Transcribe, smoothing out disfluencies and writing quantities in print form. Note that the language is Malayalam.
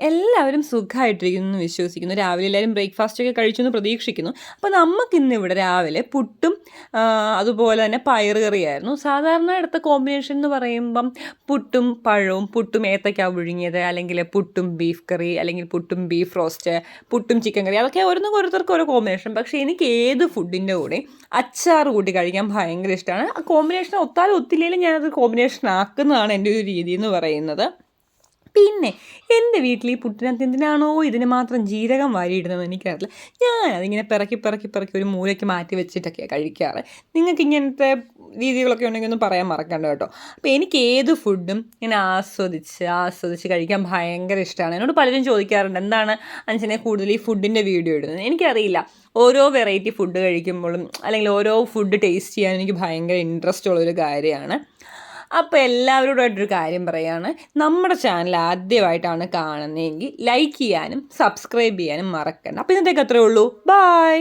എല്ലാവരും സുഖമായിട്ടിരിക്കുന്നു എന്ന് വിശ്വസിക്കുന്നു. രാവിലെ എല്ലാവരും ബ്രേക്ക്ഫാസ്റ്റൊക്കെ കഴിച്ചു എന്ന് പ്രതീക്ഷിക്കുന്നു. അപ്പോൾ നമുക്കിന്നിവിടെ രാവിലെ പുട്ടും അതുപോലെ തന്നെ പയറ് കറിയായിരുന്നു. സാധാരണ അടുത്ത കോമ്പിനേഷൻ എന്ന് പറയുമ്പം പുട്ടും പഴവും, പുട്ടും ഏത്തയ്ക്ക പുഴുങ്ങിയത്, അല്ലെങ്കിൽ പുട്ടും ബീഫ് കറി, അല്ലെങ്കിൽ പുട്ടും ബീഫ് റോസ്റ്റ്, പുട്ടും ചിക്കൻ കറി, അതൊക്കെ ഓരോരുത്തർക്കും ഓരോ കോമ്പിനേഷൻ. പക്ഷേ എനിക്ക് ഏത് ഫുഡിൻ്റെ കൂടെ അച്ചാർ കൂട്ടി കഴിക്കാൻ ഭയങ്കര ഇഷ്ടമാണ്. ആ കോമ്പിനേഷൻ ഒത്താലും ഒത്തില്ലെങ്കിലും ഞാനത് കോമ്പിനേഷൻ ആക്കുന്നതാണ് എൻ്റെ ഒരു രീതി എന്ന് പറയുന്നത്. പിന്നെ എൻ്റെ വീട്ടിൽ ഈ പുട്ടിനകത്ത് എന്തിനാണോ ഇതിന് മാത്രം ജീരകം വാരിയിടുന്നതെന്ന് എനിക്കറിയില്ല. ഞാനതിങ്ങനെ പിറക്കി ഒരു മൂലയ്ക്ക് മാറ്റി വെച്ചിട്ടൊക്കെയാണ് കഴിക്കാറ്. നിങ്ങൾക്ക് ഇങ്ങനത്തെ രീതികളൊക്കെ ഉണ്ടെങ്കിൽ ഒന്ന് പറയാൻ മറക്കണ്ട കേട്ടോ. അപ്പോൾ എനിക്ക് ഏത് ഫുഡും ഇങ്ങനെ ആസ്വദിച്ച് കഴിക്കാൻ ഭയങ്കര ഇഷ്ടമാണ്. എന്നോട് പലരും ചോദിക്കാറുണ്ട്, എന്താണ് അഞ്ജനെ കൂടുതൽ ഈ ഫുഡിൻ്റെ വീഡിയോ ഇടുന്നത്. എനിക്കറിയില്ല, ഓരോ വെറൈറ്റി ഫുഡ് കഴിക്കുമ്പോഴും അല്ലെങ്കിൽ ഓരോ ഫുഡ് ടേസ്റ്റ് ചെയ്യാൻ എനിക്ക് ഭയങ്കര ഇൻട്രസ്റ്റ് ഉള്ളൊരു കാര്യമാണ്. അപ്പോൾ എല്ലാവരോടായിട്ടൊരു കാര്യം പറയുകയാണ്, നമ്മുടെ ചാനൽ ആദ്യമായിട്ടാണ് കാണുന്നതെങ്കിൽ ലൈക്ക് ചെയ്യാനും സബ്സ്ക്രൈബ് ചെയ്യാനും മറക്കണ്ട. അപ്പോൾ ഇന്നത്തേക്ക് അത്രയേ ഉള്ളൂ. ബായ്.